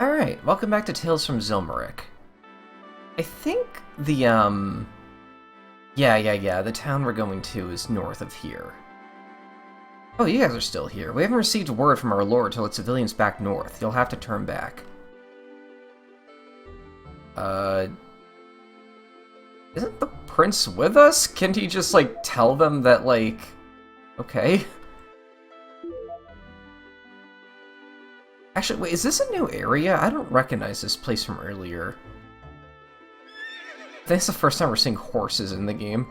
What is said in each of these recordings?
Alright, welcome back to Tales from Zilmurik. I think the, the town we're going to is north of here. Oh, you guys are still here. We haven't received word from our lord to let civilians back north. You'll have to turn back. Isn't the prince with us? Can't he just, like, tell them that, like... Okay. Actually, wait, is this a new area? I don't recognize this place from earlier. I think it's the first time we're seeing horses in the game.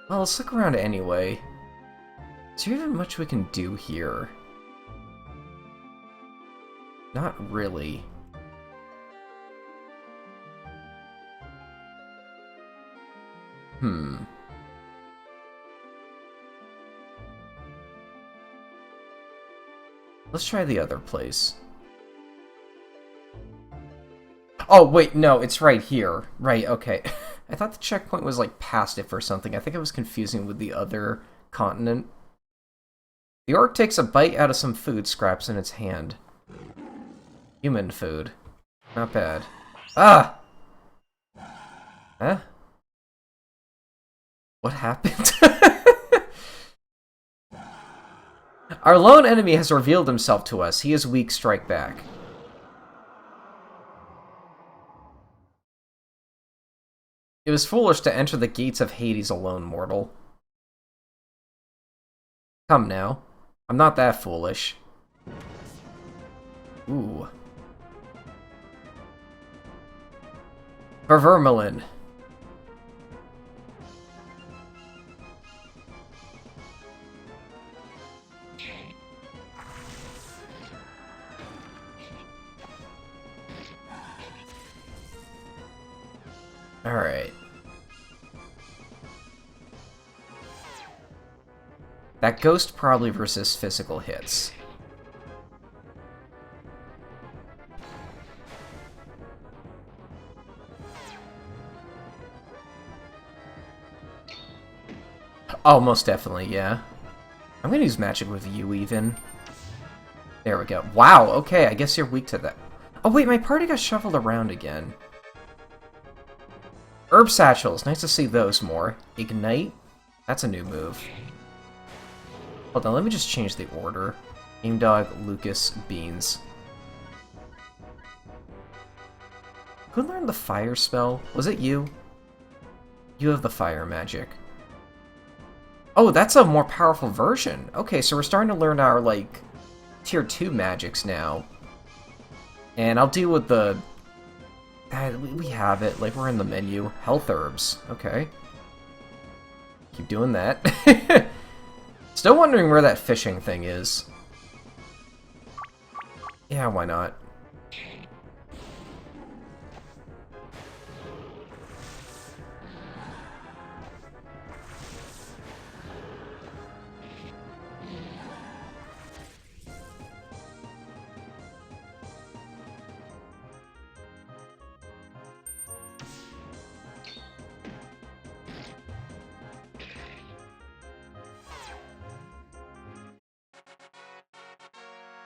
Well, let's look around anyway. Is there even much we can do here? Not really. Let's try the other place. Oh, wait, no, it's right here. Right, okay. I thought the checkpoint was, like, past it for something. I think I was confusing with the other continent. The orc takes a bite out of some food scraps in its hand. Human food. Not bad. Ah! Huh? What happened? Our lone enemy has revealed himself to us. He is weak, strike back. It was foolish to enter the gates of Hades alone, mortal. Come now. I'm not that foolish. Ooh. For Vermilion. Alright. That ghost probably resists physical hits. Oh, most definitely, yeah. I'm gonna use magic with you, even. There we go. Wow, okay, I guess you're weak to that. Oh, wait, my party got shuffled around again. Herb satchels, nice to see those more. Ignite, that's a new move. Hold on, let me just change the order. Aimdog, Lucas, Beans. Who learned the fire spell? Was it you? You have the fire magic. Oh, that's a more powerful version. Okay, so we're starting to learn our, like, tier 2 magics now. And I'll deal with the... we have it, like, we're in the menu. Health herbs, okay. Keep doing that. Still wondering where that fishing thing is. Yeah, why not?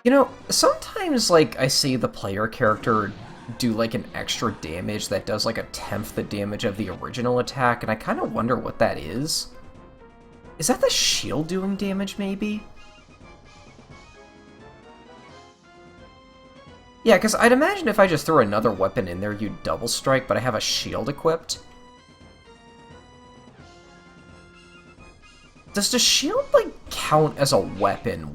You know, sometimes, like, I see the player character do, like, an extra damage that does, like, a tenth the damage of the original attack, and I kind of wonder what that is. Is that the shield doing damage, maybe? Yeah, because I'd imagine if I just threw another weapon in there, you'd double strike, but I have a shield equipped. Does the shield, like, count as a weapon?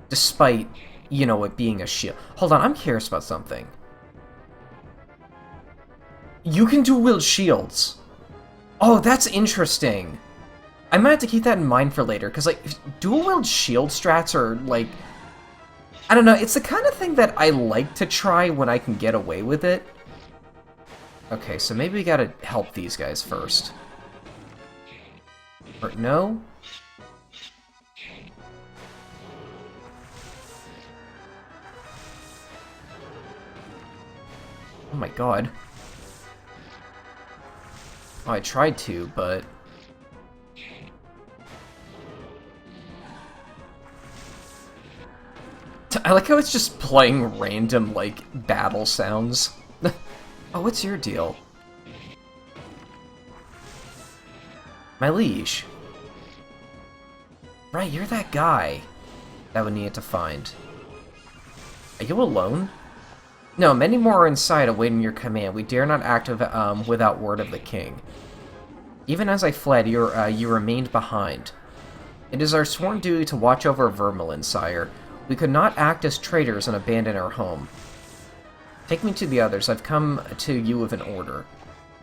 Despite, you know, it being a shield. Hold on, I'm curious about something. You can dual-wield shields. Oh, that's interesting. I might have to keep that in mind for later, because, like, dual-wield shield strats are, like... I don't know, it's the kind of thing that I like to try when I can get away with it. Okay, so maybe we gotta help these guys first. Or, no? Oh my god. Oh, I tried to, but... I like how it's just playing random, like, battle sounds. Oh, what's your deal? My liege. Right, you're that guy that we need to find. Are you alone? No, many more are inside awaiting your command. We dare not act without word of the king. Even as I fled, you remained behind. It is our sworn duty to watch over Vermilion, sire. We could not act as traitors and abandon our home. Take me to the others. I've come to you with an order.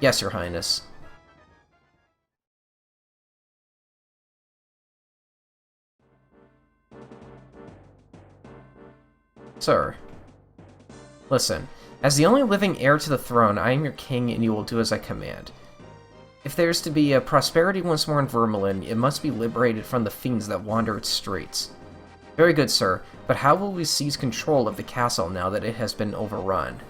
Yes, your highness. Sir. Listen, as the only living heir to the throne, I am your king and you will do as I command. If there is to be a prosperity once more in Vermilion, it must be liberated from the fiends that wander its streets. Very good, sir, but how will we seize control of the castle now that it has been overrun?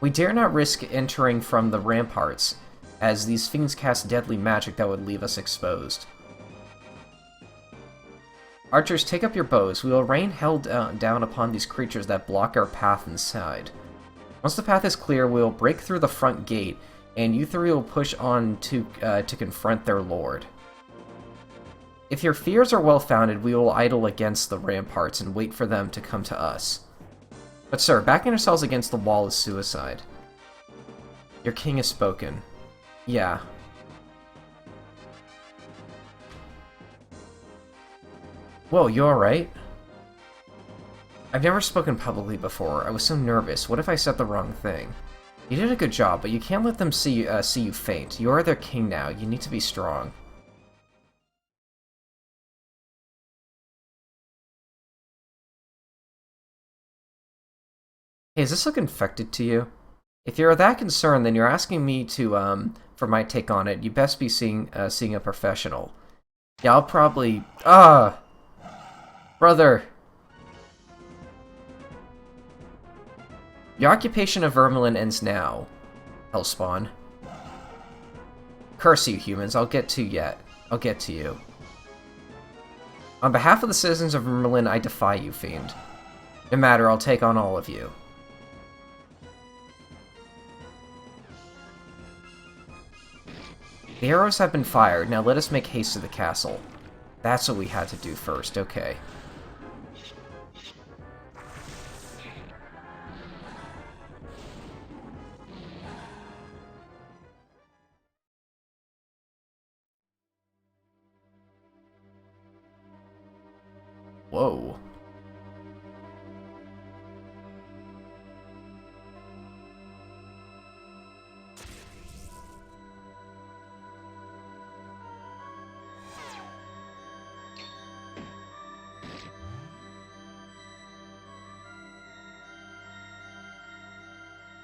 We dare not risk entering from the ramparts, as these fiends cast deadly magic that would leave us exposed. Archers, take up your bows. We will rain hell down upon these creatures that block our path inside. Once the path is clear, we will break through the front gate, and you three will push on to confront their lord. If your fears are well-founded, we will idle against the ramparts and wait for them to come to us. But sir, backing ourselves against the wall is suicide. Your king has spoken. Yeah. Whoa, you alright? I've never spoken publicly before. I was so nervous. What if I said the wrong thing? You did a good job, but you can't let them see you faint. You are their king now. You need to be strong. Hey, does this look infected to you? If you're that concerned, then you're asking me to, for my take on it. You best be seeing a professional. Yeah, I'll probably... Brother! Your occupation of Vermilion ends now, Hellspawn. Curse you, humans. I'll get to you. On behalf of the citizens of Vermilion, I defy you, fiend. No matter, I'll take on all of you. The arrows have been fired. Now let us make haste to the castle. That's what we had to do first. Okay. Whoa.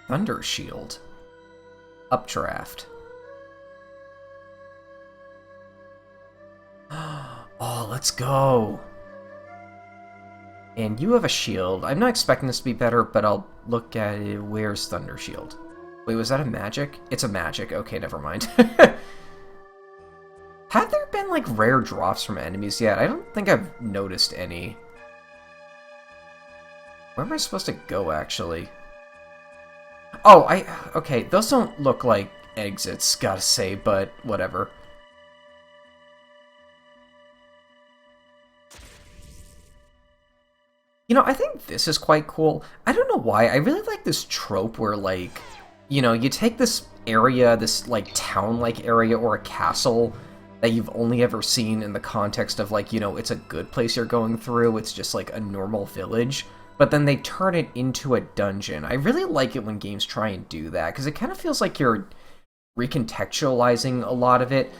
Thunder Shield. Updraft. Oh, let's go. And you have a shield. I'm not expecting this to be better, but I'll look at it. Where's Thunder Shield? Wait, was that a magic? It's a magic. Okay, never mind. Have there been, like, rare drops from enemies yet? I don't think I've noticed any. Where am I supposed to go, actually? Oh, okay, those don't look like exits, gotta say, but whatever. You know, I think this is quite cool. I don't know why. I really like this trope where, like, you know, you take this area, this, like, town-like area or a castle that you've only ever seen in the context of, like, you know, it's a good place you're going through, it's just, like, a normal village, but then they turn it into a dungeon. I really like it when games try and do that, because it kind of feels like you're recontextualizing a lot of it.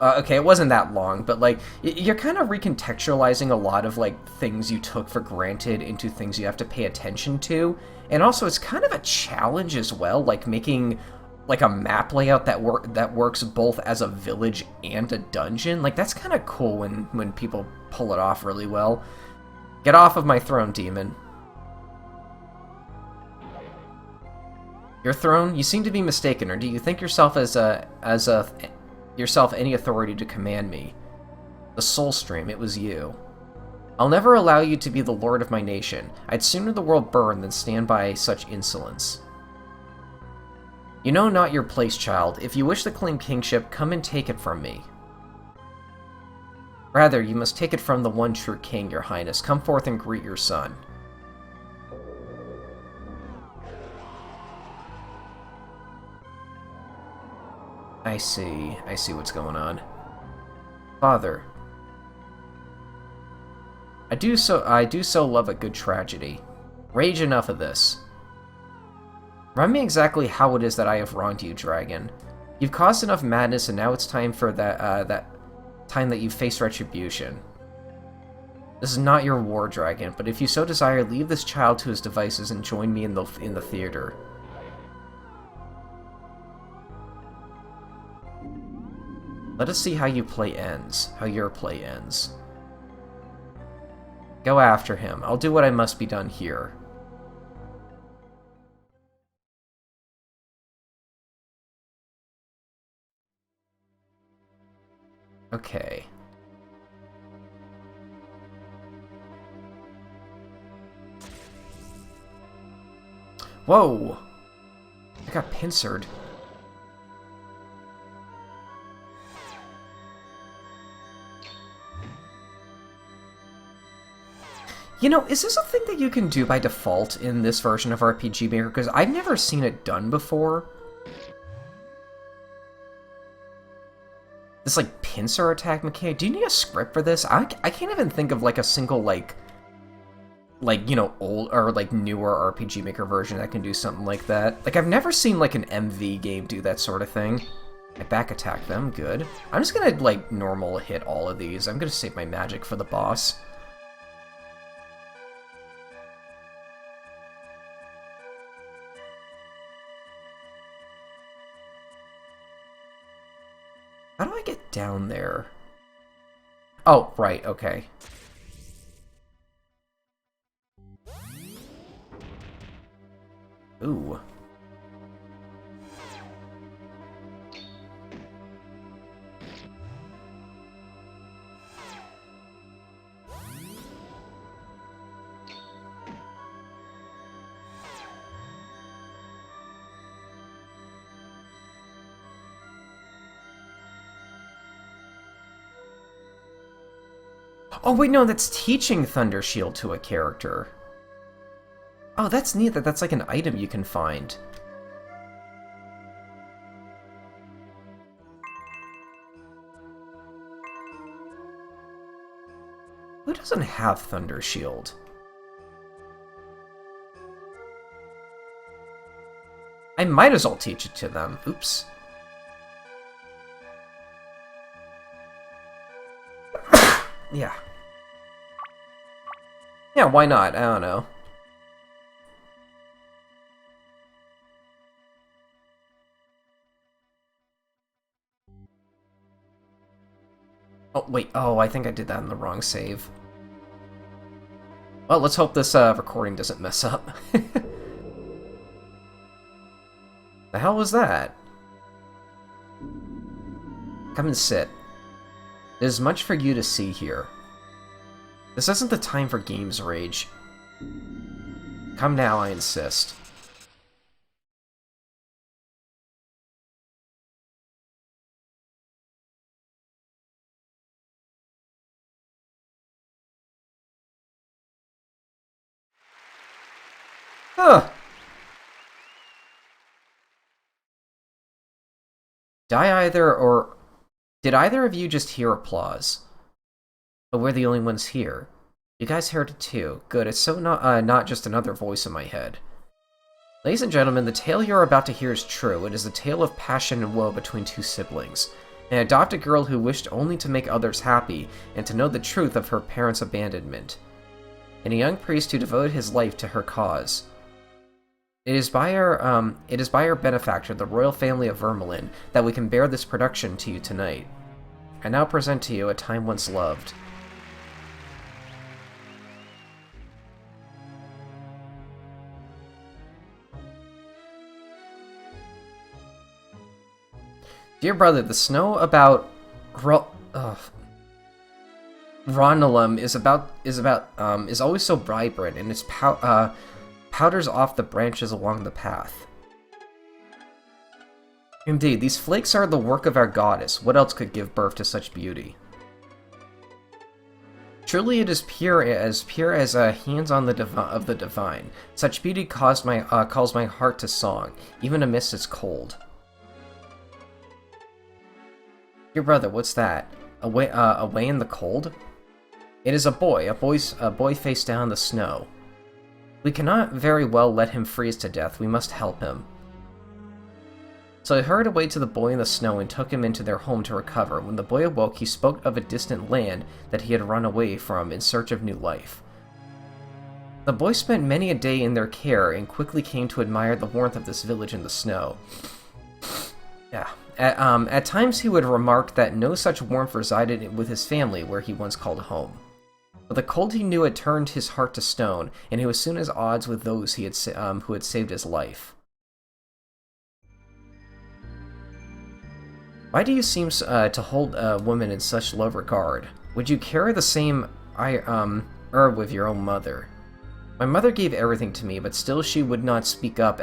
Okay, it wasn't that long, but, like, you're kind of recontextualizing a lot of, like, things you took for granted into things you have to pay attention to. And also, it's kind of a challenge as well, like, making, like, a map layout that works both as a village and a dungeon. Like, that's kind of cool when people pull it off really well. Get off of my throne, demon. Your throne? You seem to be mistaken, or do you think yourself yourself any authority to command me? The Soul Stream, it was you. I'll never allow you to be the lord of my nation. I'd sooner the world burn than stand by such insolence. You know not your place, child. If you wish to claim kingship, come and take it from me. Rather, you must take it from the one true king, your highness. Come forth and greet your son. I see what's going on. Father. I do so love a good tragedy. Rage enough of this. Remind me exactly how it is that I have wronged you, dragon. You've caused enough madness, and now it's time for that time that you face retribution. This is not your war, dragon, but if you so desire, leave this child to his devices and join me in the theater. Let us see how your play ends. Go after him. I'll do what I must be done here. Okay. Whoa! I got pincered. You know, is this a thing that you can do by default in this version of RPG Maker? Because I've never seen it done before. This, like, pincer attack mechanic. Do you need a script for this? I can't even think of, like, a single, like, you know, old or, like, newer RPG Maker version that can do something like that. Like, I've never seen, like, an MV game do that sort of thing. I back attack them. Good. I'm just gonna, like, normal hit all of these. I'm gonna save my magic for the boss. How do I get down there? Oh, right, okay. Ooh. Oh, wait, no, that's teaching Thunder Shield to a character. Oh, that's neat that that's like an item you can find. Who doesn't have Thunder Shield? I might as well teach it to them. Oops. Yeah. Yeah, why not? I don't know. Oh, wait. Oh, I think I did that in the wrong save. Well, let's hope this recording doesn't mess up. The hell was that? Come and sit. There's much for you to see here. This isn't the time for games rage. Come now, I insist. Huh. Did either of you just hear applause? But we're the only ones here. You guys heard it too. Good, it's so not just another voice in my head. Ladies and gentlemen, the tale you're about to hear is true. It is a tale of passion and woe between two siblings. An adopted girl who wished only to make others happy, and to know the truth of her parents' abandonment. And a young priest who devoted his life to her cause. It is by our benefactor, the royal family of Vermilion, that we can bear this production to you tonight. I now present to you A Time Once Loved. Dear brother, the Ronulum is always so vibrant, and its powders off the branches along the path. Indeed, these flakes are the work of our goddess. What else could give birth to such beauty? Truly, it is pure as hands on of the divine. Such beauty calls my heart to song, even amidst its cold. Dear brother, what's that? Away in the cold? It is a boy face down in the snow. We cannot very well let him freeze to death. We must help him. So I hurried away to the boy in the snow and took him into their home to recover. When the boy awoke, he spoke of a distant land that he had run away from in search of new life. The boy spent many a day in their care and quickly came to admire the warmth of this village in the snow. Yeah. At times he would remark that no such warmth resided with his family where he once called home. But the cold he knew had turned his heart to stone, and he was soon at odds with those who had saved his life. Why do you seem to hold a woman in such low regard? Would you carry the same herb with your own mother? My mother gave everything to me, but still she would not speak up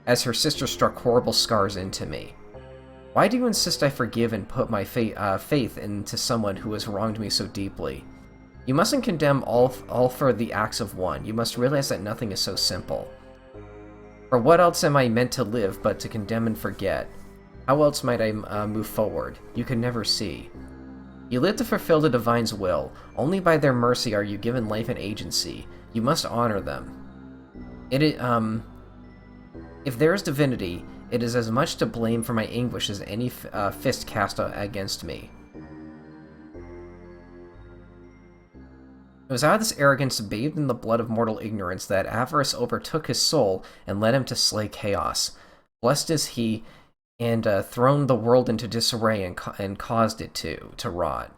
as her sister struck horrible scars into me. Why do you insist I forgive and put my faith into someone who has wronged me so deeply? You mustn't condemn all for the acts of one. You must realize that nothing is so simple. For what else am I meant to live but to condemn and forget? How else might I move forward? You can never see. You live to fulfill the divine's will. Only by their mercy are you given life and agency. You must honor them. If there is divinity, it is as much to blame for my anguish as any fist cast against me. It was out of this arrogance, bathed in the blood of mortal ignorance, that avarice overtook his soul and led him to slay chaos. Blessed is he, and thrown the world into disarray and caused it to rot.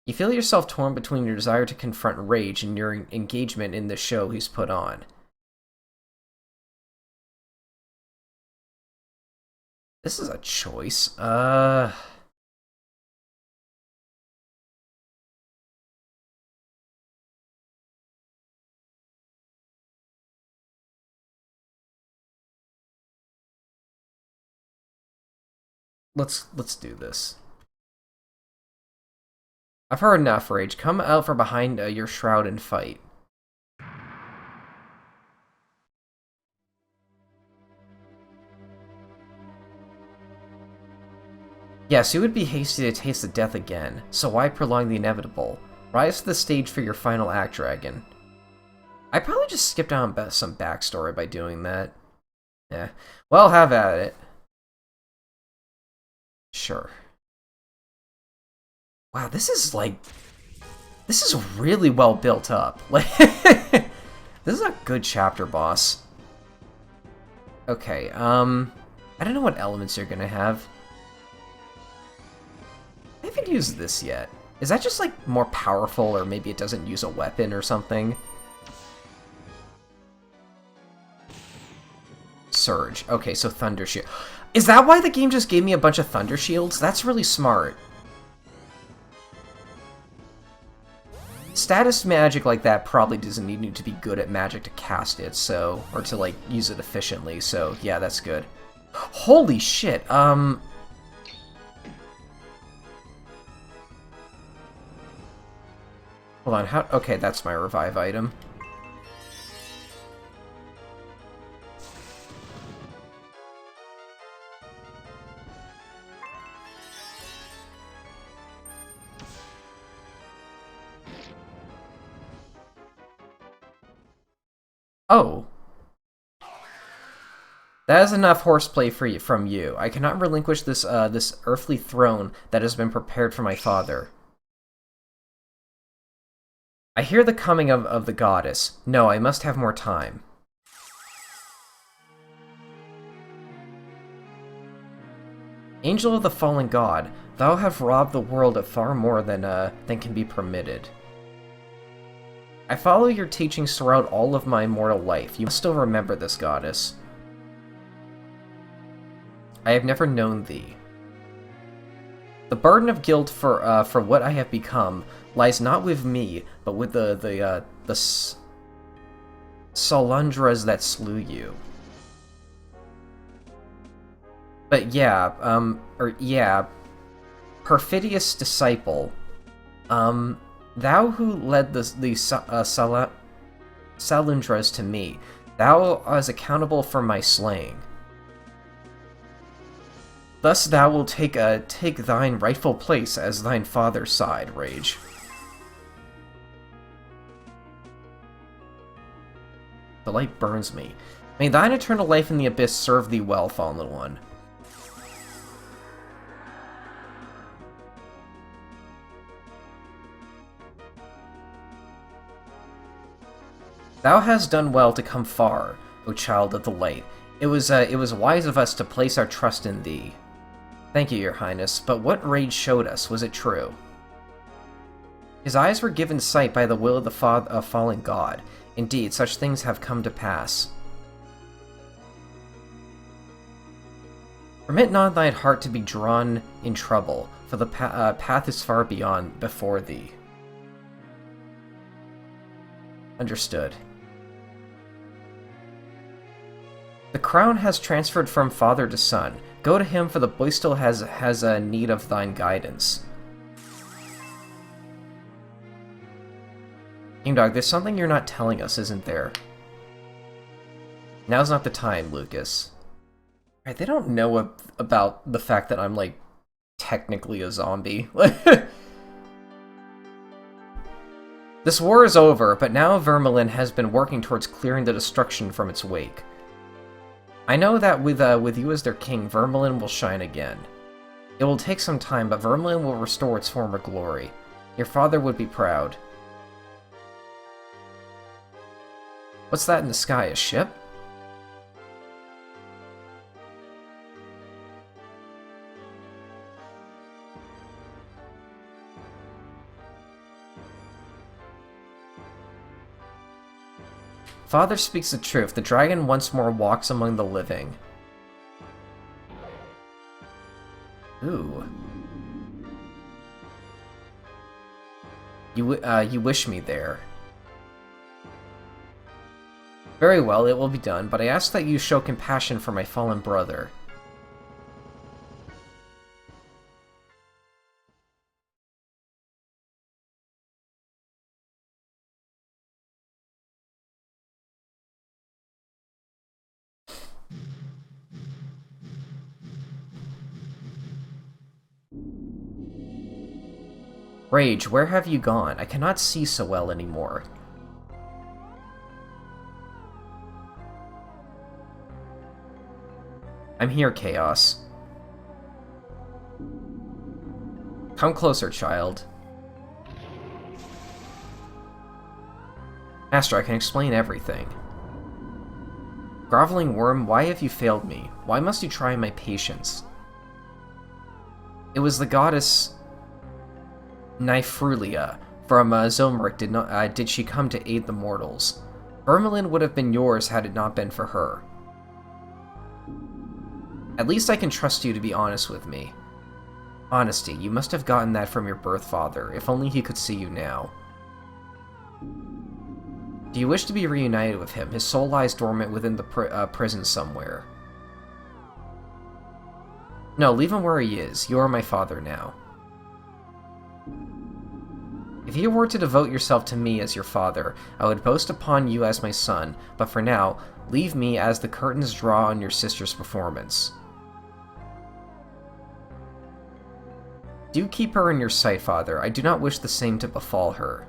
You feel yourself torn between your desire to confront rage and your engagement in the show he's put on. This is a choice. Let's do this. I've heard enough, Rage. Come out from behind your shroud and fight. Yes, you would be hasty to taste the death again, so why prolong the inevitable? Rise to the stage for your final act, Dragon. I probably just skipped on some backstory by doing that. Yeah. Well, have at it. Sure. Wow, this is really well built up. Like, this is a good chapter, boss. Okay, I don't know what elements you're gonna have. I haven't used this yet. Is that just, like, more powerful, or maybe it doesn't use a weapon or something? Surge. Okay, so Thunder Shield. Is that why the game just gave me a bunch of Thunder Shields? That's really smart. Status magic like that probably doesn't need you to be good at magic to cast it, so... or to, like, use it efficiently, so yeah, that's good. Holy shit, Hold on, how... okay, that's my revive item. Oh. That is enough horseplay from you. I cannot relinquish this earthly throne that has been prepared for my father. I hear the coming of the goddess. No, I must have more time. Angel of the fallen god, thou have robbed the world of far more than can be permitted. I follow your teachings throughout all of my mortal life. You must still remember this, goddess. I have never known thee. The burden of guilt for what I have become lies not with me, but with the Salandras that slew you. But yeah, perfidious disciple, thou who led the Salandras to me, thou art accountable for my slaying. Thus thou wilt take thine rightful place as thine father's side, Rage. The light burns me. May thine eternal life in the abyss serve thee well, fallen one. Thou hast done well to come far, O child of the light. It was wise of us to place our trust in thee. Thank you, your highness, but what Rage showed us, was it true? His eyes were given sight by the will of the fallen god. Indeed, such things have come to pass. Permit not thine heart to be drawn in trouble, for the path is far before thee. Understood. The crown has transferred from father to son. Go to him, for the boy still has a need of thine guidance. King Dog, there's something you're not telling us, isn't there? Now's not the time, Lucas. Right, they don't know about the fact that I'm, like, technically a zombie. This war is over, but now Vermilion has been working towards clearing the destruction from its wake. I know that with you as their king, Vermilion will shine again. It will take some time, but Vermilion will restore its former glory. Your father would be proud. What's that in the sky, a ship? Father speaks the truth. The dragon once more walks among the living. Ooh. You wish me there. Very well, it will be done, but I ask that you show compassion for my fallen brother. Rage, where have you gone? I cannot see so well anymore. I'm here, Chaos. Come closer, child. Master, I can explain everything. Groveling worm, why have you failed me? Why must you try my patience? It was the goddess Nyfrulia from Zilmurik did she come to aid the mortals. Vermilion would have been yours had it not been for her. At least I can trust you to be honest with me. Honesty, you must have gotten that from your birth father, if only he could see you now. Do you wish to be reunited with him? His soul lies dormant within the prison somewhere. No, leave him where he is. You are my father now. If you were to devote yourself to me as your father, I would boast upon you as my son, but for now, leave me as the curtains draw on your sister's performance. Do keep her in your sight, father. I do not wish the same to befall her.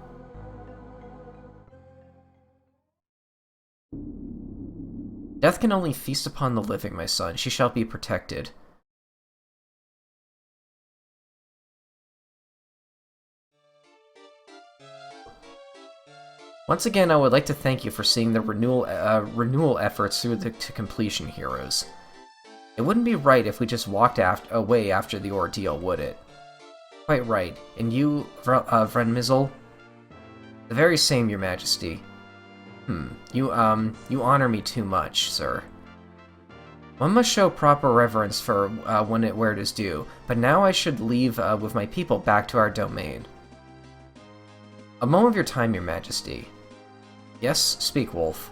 Death can only feast upon the living, my son. She shall be protected. Once again, I would like to thank you for seeing the renewal efforts through to completion, heroes. It wouldn't be right if we just walked away after the ordeal, would it? Quite right. And you, Vrenmizel? The very same, your majesty. You honor me too much, sir. One must show proper reverence for where it is due, but now I should leave with my people back to our domain. A moment of your time, your majesty. Yes, speak, Wolf.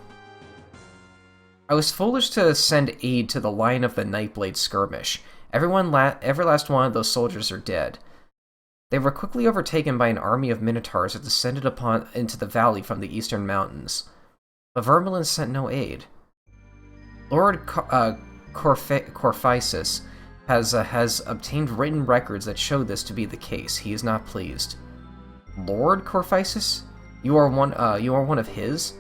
I was foolish to send aid to the line of the Nightblade skirmish. Every last one of those soldiers are dead. They were quickly overtaken by an army of minotaurs that descended into the valley from the eastern mountains. But Vermilion sent no aid. Lord Corphisis has obtained written records that show this to be the case. He is not pleased. Lord Corphisis? You are one of his?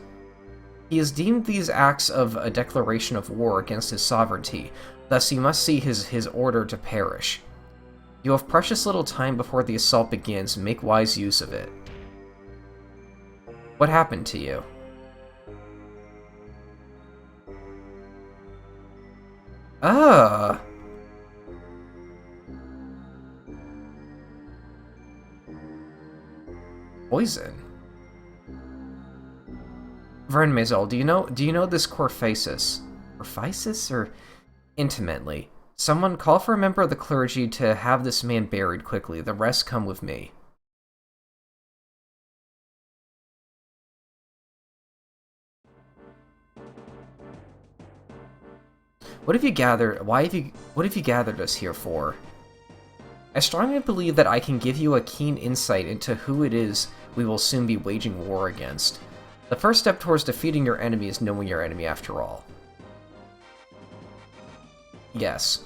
He has deemed these acts of a declaration of war against his sovereignty, thus he must see his order to perish. You have precious little time before the assault begins, make wise use of it. What happened to you? Poison. Vern Mazel, do you know this Corphisis? Corphisis, or intimately? Someone call for a member of the clergy to have this man buried quickly. The rest come with me. What have you gathered? What have you gathered us here for? I strongly believe that I can give you a keen insight into who it is we will soon be waging war against. The first step towards defeating your enemy is knowing your enemy, after all. Yes.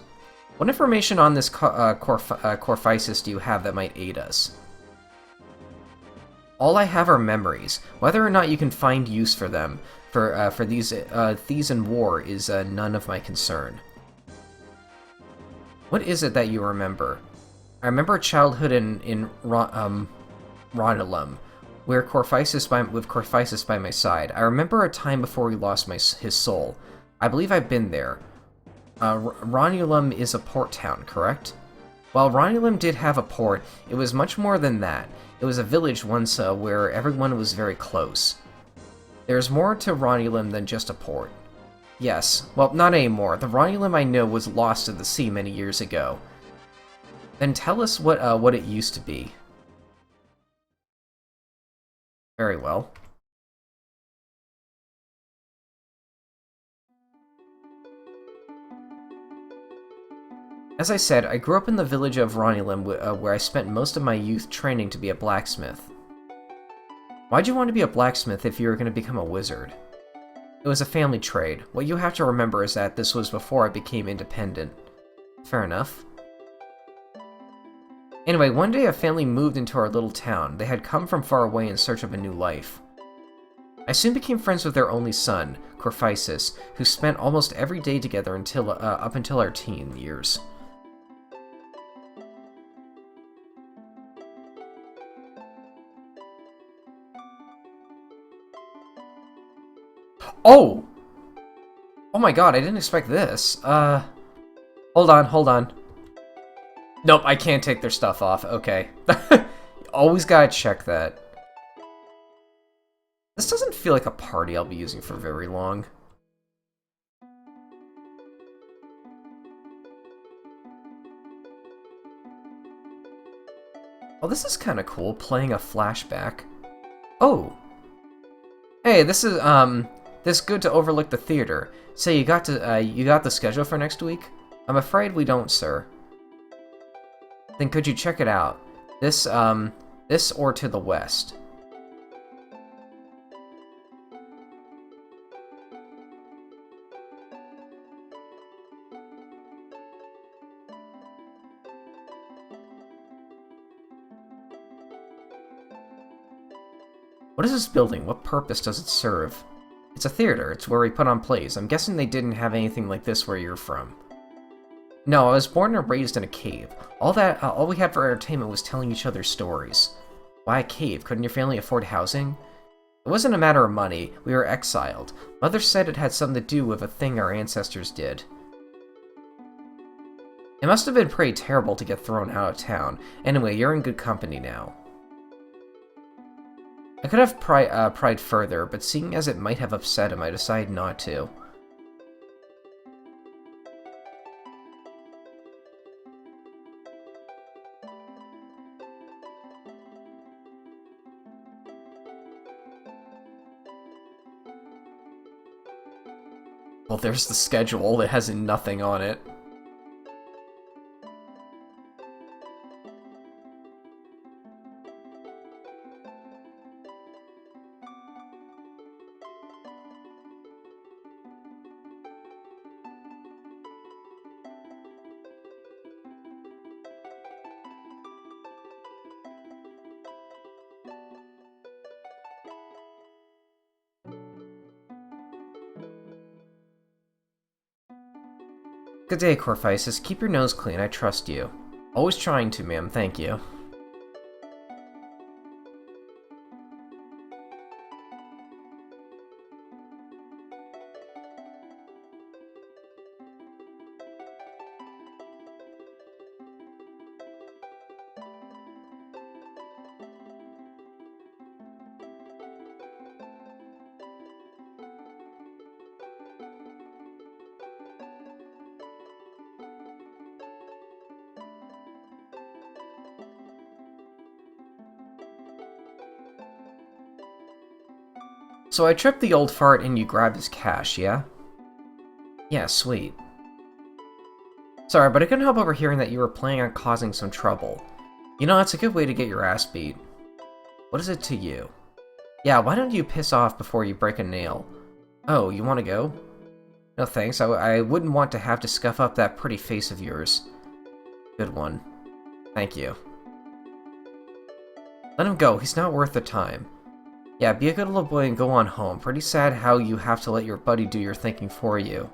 What information on this Corphisis do you have that might aid us? All I have are memories. Whether or not you can find use for them for these in war is none of my concern. What is it that you remember? I remember childhood in Ronilum, with Corphisis by my side. I remember a time before we lost his soul. I believe I've been there. Ronilum is a port town, correct? While Ronilum did have a port, it was much more than that. It was a village once where everyone was very close. There's more to Ronilum than just a port. Yes, well, not anymore. The Ronilum I know was lost to the sea many years ago. Then tell us what it used to be. Very well. As I said, I grew up in the village of Ronilum, where I spent most of my youth training to be a blacksmith. Why'd you want to be a blacksmith if you were going to become a wizard? It was a family trade. What you have to remember is that this was before I became independent. Fair enough. Anyway, one day a family moved into our little town. They had come from far away in search of a new life. I soon became friends with their only son, Corphisis, who spent almost every day together up until our teen years. Oh! Oh my god, I didn't expect this. Hold on. Nope, I can't take their stuff off. Okay. Always gotta check that. This doesn't feel like a party I'll be using for very long. Oh, this is kind of cool, playing a flashback. Oh! Hey, this is good to overlook the theater. Say, you got the schedule for next week? I'm afraid we don't, sir. Then could you check it out? This or to the west. What is this building? What purpose does it serve? It's a theater. It's where we put on plays. I'm guessing they didn't have anything like this where you're from. No, I was born and raised in a cave. All we had for entertainment was telling each other stories. Why a cave? Couldn't your family afford housing? It wasn't a matter of money. We were exiled. Mother said it had something to do with a thing our ancestors did. It must have been pretty terrible to get thrown out of town. Anyway, you're in good company now. I could have pried further, but seeing as it might have upset him, I decided not to. Well, there's the schedule. It has nothing on it. Good day, Corphisis. Keep your nose clean. I trust you. Always trying to, ma'am. Thank you. So I tripped the old fart and you grabbed his cash, yeah? Yeah, sweet. Sorry, but I couldn't help overhearing that you were planning on causing some trouble. You know, that's a good way to get your ass beat. What is it to you? Yeah, why don't you piss off before you break a nail? Oh, you want to go? No thanks, I wouldn't want to have to scuff up that pretty face of yours. Good one. Thank you. Let him go, he's not worth the time. Yeah, be a good little boy and go on home. Pretty sad how you have to let your buddy do your thinking for you.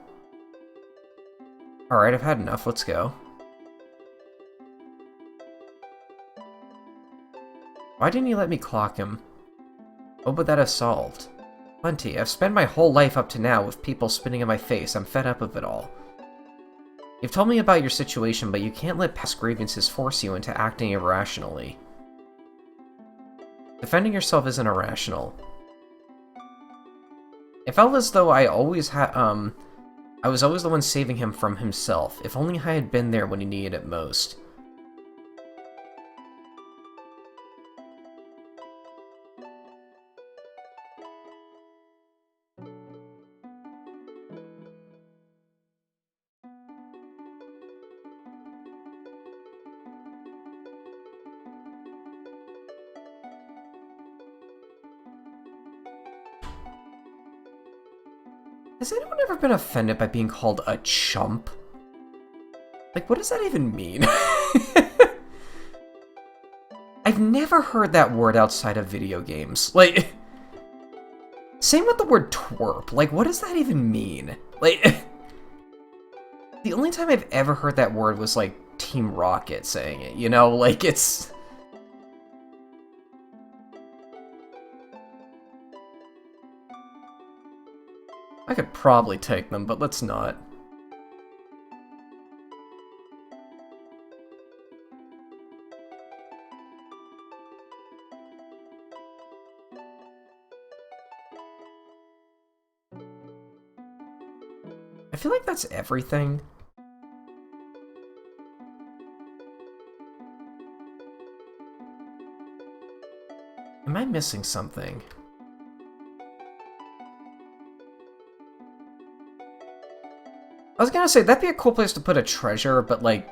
Alright, I've had enough, let's go. Why didn't you let me clock him? What would that have solved? Plenty. I've spent my whole life up to now with people spitting in my face. I'm fed up of it all. You've told me about your situation, but you can't let past grievances force you into acting irrationally. Defending yourself isn't irrational. It felt as though I was always the one saving him from himself. If only I had been there when he needed it most. Has anyone ever been offended by being called a chump? Like, what does that even mean? I've never heard that word outside of video games. Like, same with the word twerp. Like, what does that even mean? Like, the only time I've ever heard that word was, like, Team Rocket saying it, you know? Like, it's... I could probably take them, but let's not. I feel like that's everything. Am I missing something? I was gonna say, that'd be a cool place to put a treasure, but, like,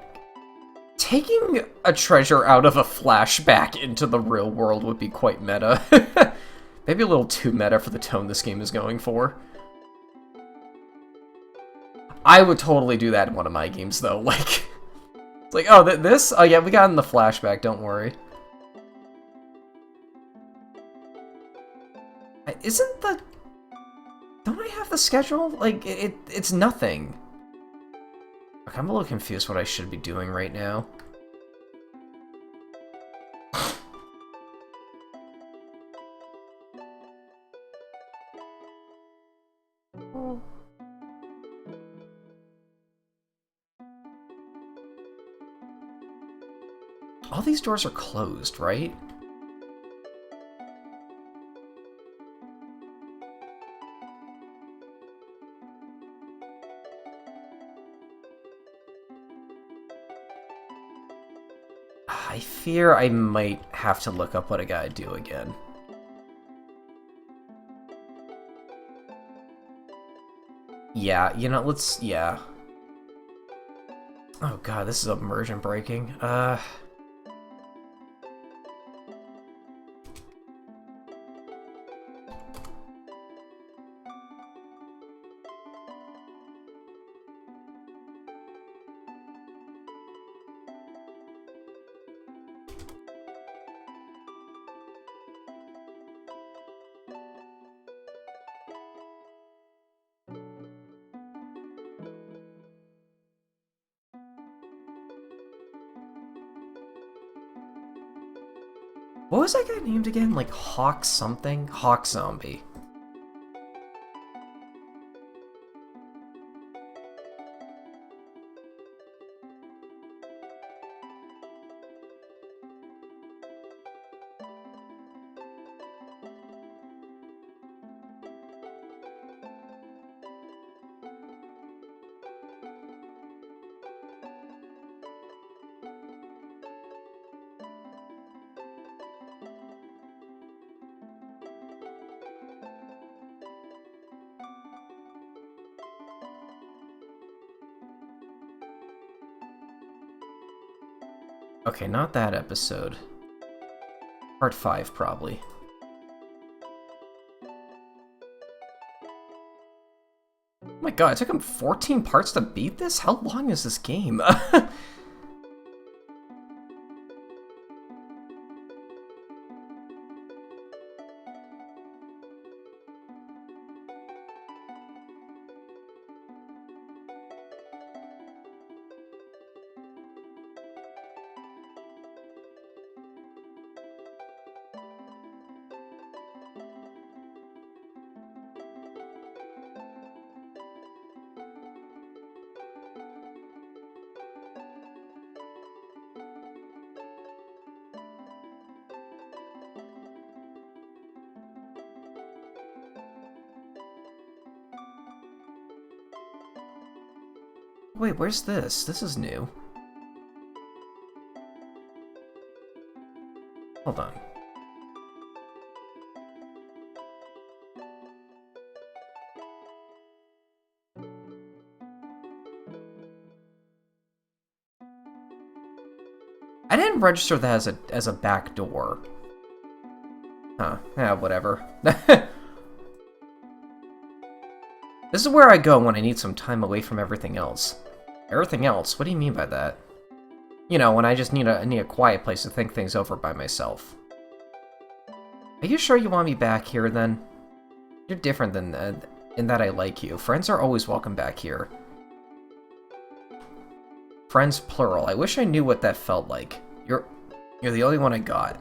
taking a treasure out of a flashback into the real world would be quite meta. Maybe a little too meta for the tone this game is going for. I would totally do that in one of my games, though. Like, it's like, oh, this? Oh, yeah, we got in the flashback, don't worry. Isn't the... Don't I have the schedule? Like, it's nothing. Okay, I'm a little confused what I should be doing right now. All these doors are closed, right? I fear I might have to look up what I gotta do again. Yeah, you know, let's... yeah. Oh god, this is immersion breaking. What was that guy named again? Like Hawk something? Hawk Zombie. Okay, not that episode. Part 5, probably. Oh my god, it took him 14 parts to beat this? How long is this game? Wait, where's this? This is new. Hold on. I didn't register that as a back door. Huh. Yeah, whatever. This is where I go when I need some time away from everything else. Everything else? What do you mean by that? You know, when I just need a quiet place to think things over by myself. Are you sure you want me back here, then? You're different than in that I like you. Friends are always welcome back here. Friends, plural. I wish I knew what that felt like. You're the only one I got.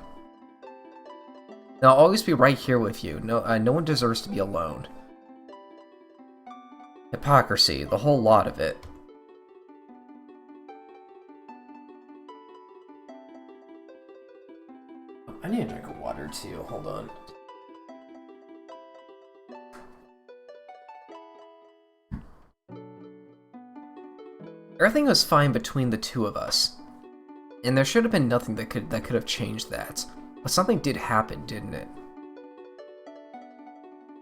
And I'll always be right here with you. No one deserves to be alone. Hypocrisy, the whole lot of it. I need a drink of water too, hold on. Everything was fine between the two of us. And there should have been nothing that could have changed that. But something did happen, didn't it?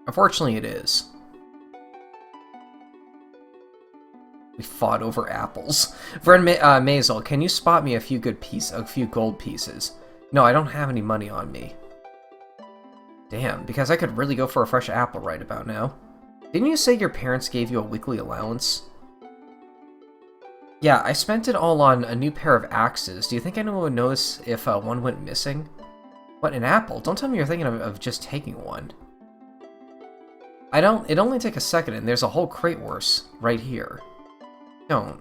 Unfortunately, it is. We fought over apples. Friend Maisel, can you spot me a few gold pieces? No, I don't have any money on me. Damn, because I could really go for a fresh apple right about now. Didn't you say your parents gave you a weekly allowance? Yeah, I spent it all on a new pair of axes. Do you think anyone would notice if one went missing? What, an apple? Don't tell me you're thinking of just taking one. It only take a second and there's a whole crate worse right here. Don't.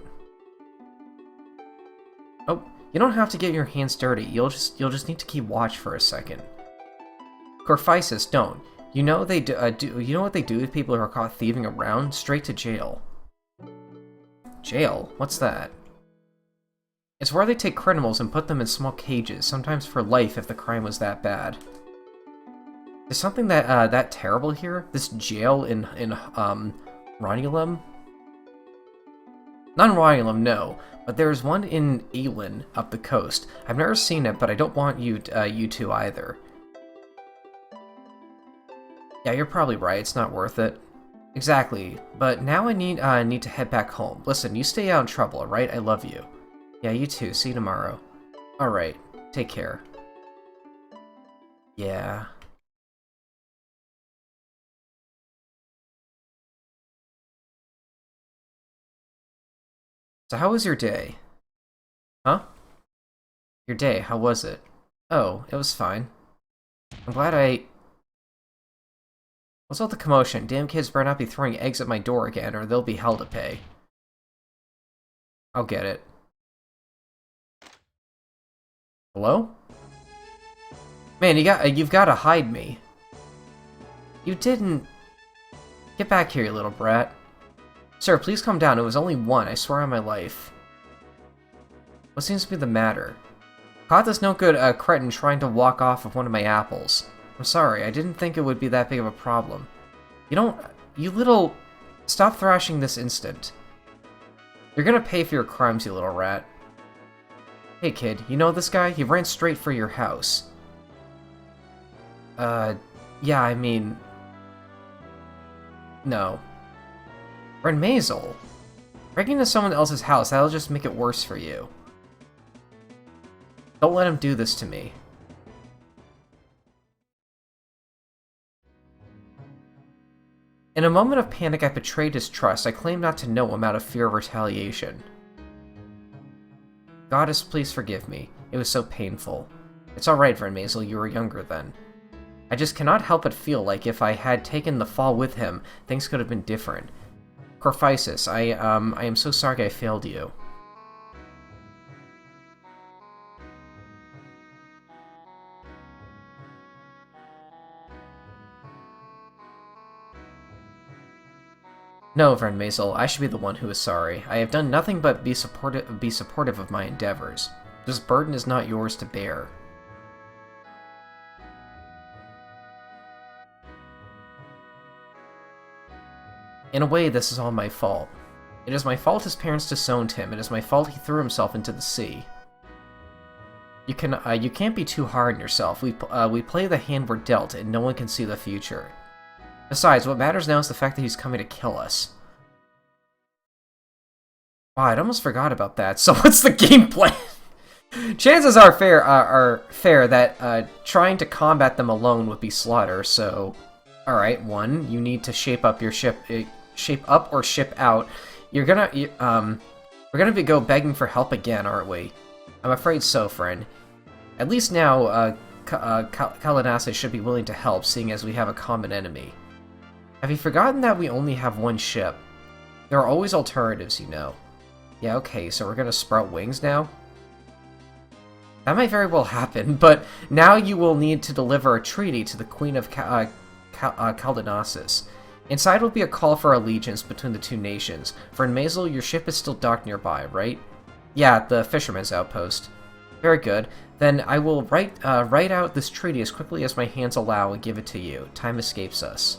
Oh, you don't have to get your hands dirty. You'll just need to keep watch for a second. Corphisis, don't. You know you know what they do with people who are caught thieving around? Straight to jail. Jail? What's that? It's where they take criminals and put them in small cages, sometimes for life if the crime was that bad. Is something that terrible here? This jail in Ronulum? Not in Ronulum, no, but there's one in Aelin up the coast. I've never seen it, but I don't want you to either. Yeah, you're probably right. It's not worth it. Exactly, but now I need to head back home. Listen, you stay out in trouble, alright? I love you. Yeah, you too. See you tomorrow. Alright, take care. Yeah. So how was your day? Huh? Your day, how was it? Oh, it was fine. I'm glad I... What's all the commotion? Damn kids better not be throwing eggs at my door again, or they'll be hell to pay. I'll get it. Hello? Man, you've got to hide me. You didn't... Get back here, you little brat. Sir, please calm down. It was only one, I swear on my life. What seems to be the matter? Caught this no good cretin trying to walk off with one of my apples. I'm sorry, I didn't think it would be that big of a problem. You little... Stop thrashing this instant. You're gonna pay for your crimes, you little rat. Hey kid, you know this guy? He ran straight for your house. Yeah, I mean... No. Friend Maisel. Breaking into someone else's house, that'll just make it worse for you. Don't let him do this to me. In a moment of panic, I betrayed his trust. I claimed not to know him out of fear of retaliation. Goddess, please forgive me. It was so painful. It's alright, Friend Maisel, you were younger then. I just cannot help but feel like if I had taken the fall with him, things could have been different. Corphisis, I am so sorry I failed you. No, Friend Maisel, I should be the one who is sorry. I have done nothing but be supportive of my endeavors. This burden is not yours to bear. In a way, this is all my fault. It is my fault his parents disowned him. It is my fault he threw himself into the sea. You can't be too hard on yourself. We play the hand we're dealt, and no one can see the future. Besides, what matters now is the fact that he's coming to kill us. Wow, I'd almost forgot about that. So what's the game plan? Chances are fair that trying to combat them alone would be slaughter. So, all right, one, you need to shape up your ship. Shape up or ship out. We're gonna go begging for help again, aren't we? I'm afraid so, friend. At least now, Kalanasis should be willing to help, seeing as we have a common enemy. Have you forgotten that we only have one ship? There are always alternatives, you know. Yeah, okay, so we're gonna sprout wings now? That might very well happen, but now you will need to deliver a treaty to the Queen of Kalanasis. Inside will be a call for allegiance between the two nations. For in Maisel, your ship is still docked nearby, right? Yeah, the fisherman's outpost. Very good. Then I will write out this treaty as quickly as my hands allow and give it to you. Time escapes us.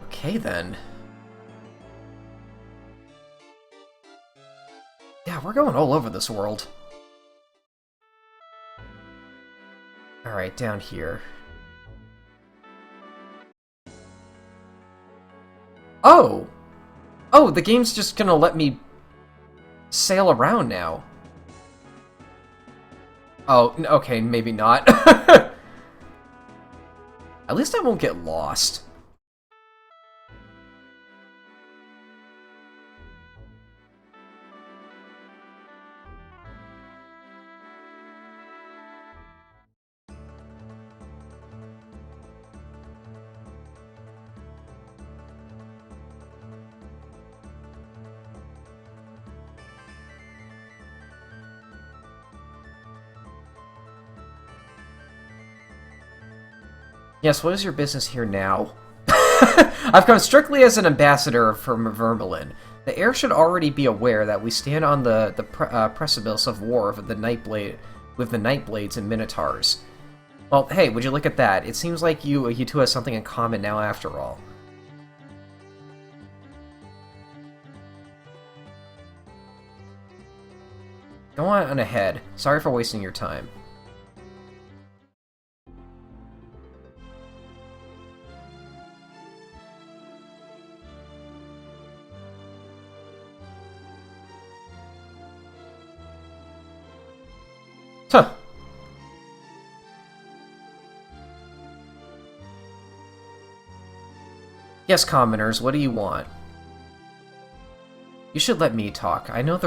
Okay, then. Yeah, we're going all over this world. Alright, down here. Oh! Oh, the game's just gonna let me sail around now. Oh, okay, maybe not. At least I won't get lost. Yes, what is your business here now? I've come strictly as an ambassador from Vermilion. The heir should already be aware that we stand on the precipice of war with the Nightblades and Minotaurs. Well, hey, would you look at that? It seems like you two have something in common now after all. Go on ahead. Sorry for wasting your time. Huh. Yes, commoners, what do you want? You should let me talk. I know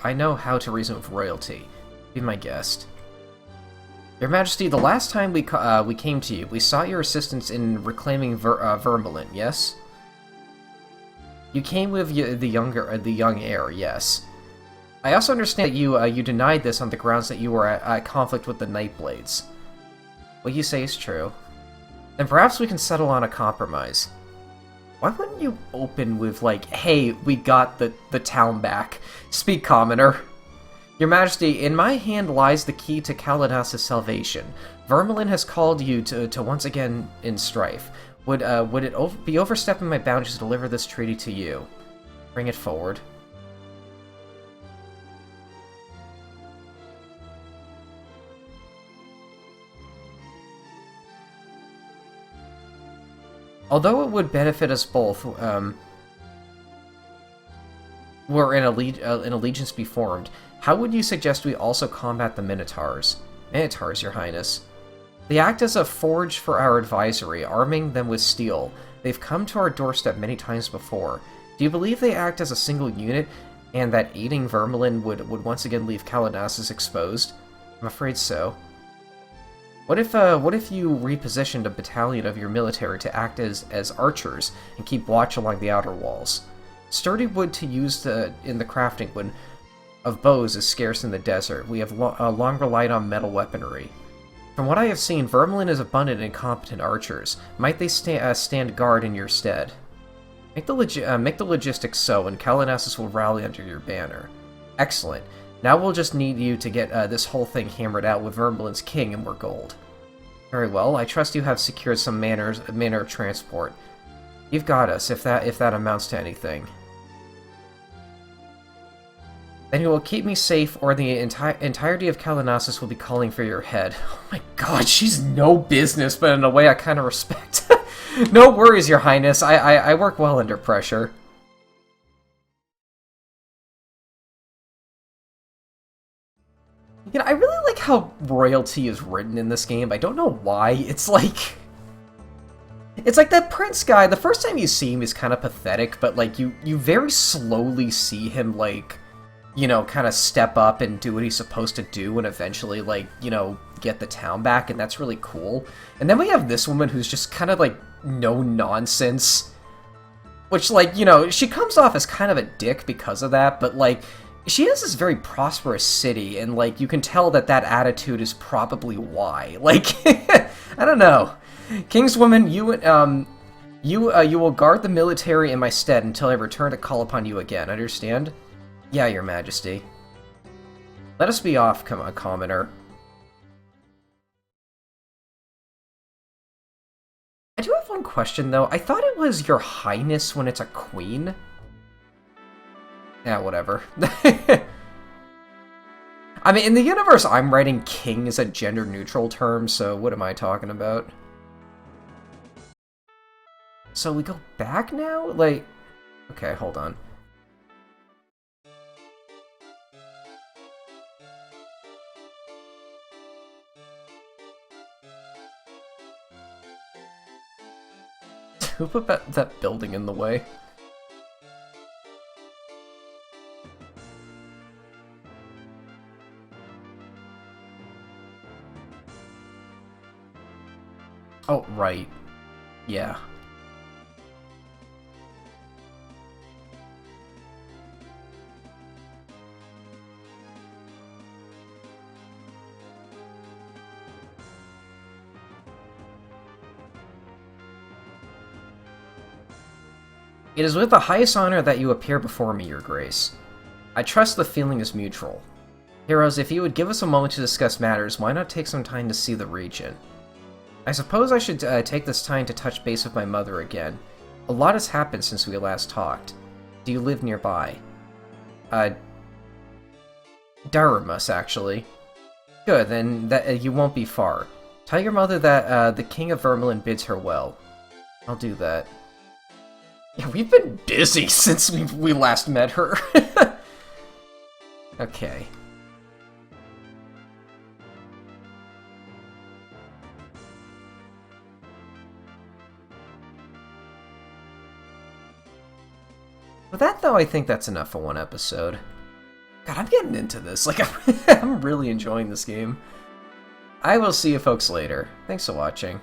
I know how to reason with royalty. Be my guest. Your Majesty, the last time we came to you, we sought your assistance in reclaiming Vermilion, yes? You came with the young heir, yes. I also understand that you denied this on the grounds that you were at conflict with the Nightblades. What you say is true. Then perhaps we can settle on a compromise. Why wouldn't you open with, like, hey, we got the town back? Speak, commoner. Your Majesty, in my hand lies the key to Kaladas' salvation. Vermilion has called you to once again in strife. Would it be overstepping my boundaries to deliver this treaty to you? Bring it forward. Although it would benefit us both, were an allegiance be formed, how would you suggest we also combat the Minotaurs? Minotaurs, Your Highness. They act as a forge for our advisory, arming them with steel. They've come to our doorstep many times before. Do you believe they act as a single unit, and that aiding Vermilion would once again leave Kaladas exposed? I'm afraid so. What if you repositioned a battalion of your military to act as archers and keep watch along the outer walls? Sturdy wood to use in the crafting of bows is scarce in the desert. We have long relied on metal weaponry. From what I have seen, Vermilion is abundant in competent archers. Might they stand guard in your stead? Make the logistics so, and Kaladas will rally under your banner. Excellent. Now we'll just need you to get this whole thing hammered out with Vermilion's king and we're gold. Very well, I trust you have secured some manner of transport. You've got us, if that amounts to anything. Then you will keep me safe, or the entirety of Kaladas will be calling for your head. Oh my god, she's no business, but in a way I kind of respect. No worries, Your Highness, I work well under pressure. You know, I really like how royalty is written in this game. I don't know why. It's like that prince guy. The first time you see him, he's kind of pathetic, but like you very slowly see him, like, you know, kind of step up and do what he's supposed to do, and eventually, like, you know, get the town back, and that's really cool. And then we have this woman who's just kind of like no nonsense, which, like, you know, she comes off as kind of a dick because of that, but like, she has this very prosperous city, and, like, you can tell that attitude is probably why. Like, I don't know. Kingswoman, you will guard the military in my stead until I return to call upon you again, understand? Yeah, Your Majesty. Let us be off, commoner. I do have one question, though. I thought it was Your Highness when it's a queen. Yeah, whatever. I mean, in the universe I'm writing, king is a gender-neutral term, so what am I talking about? So we go back now? Like, okay, hold on. Who put that building in the way? Oh, right. Yeah. It is with the highest honor that you appear before me, Your Grace. I trust the feeling is mutual. Heroes, if you would give us a moment to discuss matters, why not take some time to see the region? I suppose I should take this time to touch base with my mother again. A lot has happened since we last talked. Do you live nearby? Daramus, actually. Good, then you won't be far. Tell your mother that the King of Vermilion bids her well. I'll do that. Yeah, we've been busy since we last met her. Okay. With that, though, I think that's enough for one episode. God, I'm getting into this. Like, I'm really enjoying this game. I will see you folks later. Thanks for watching.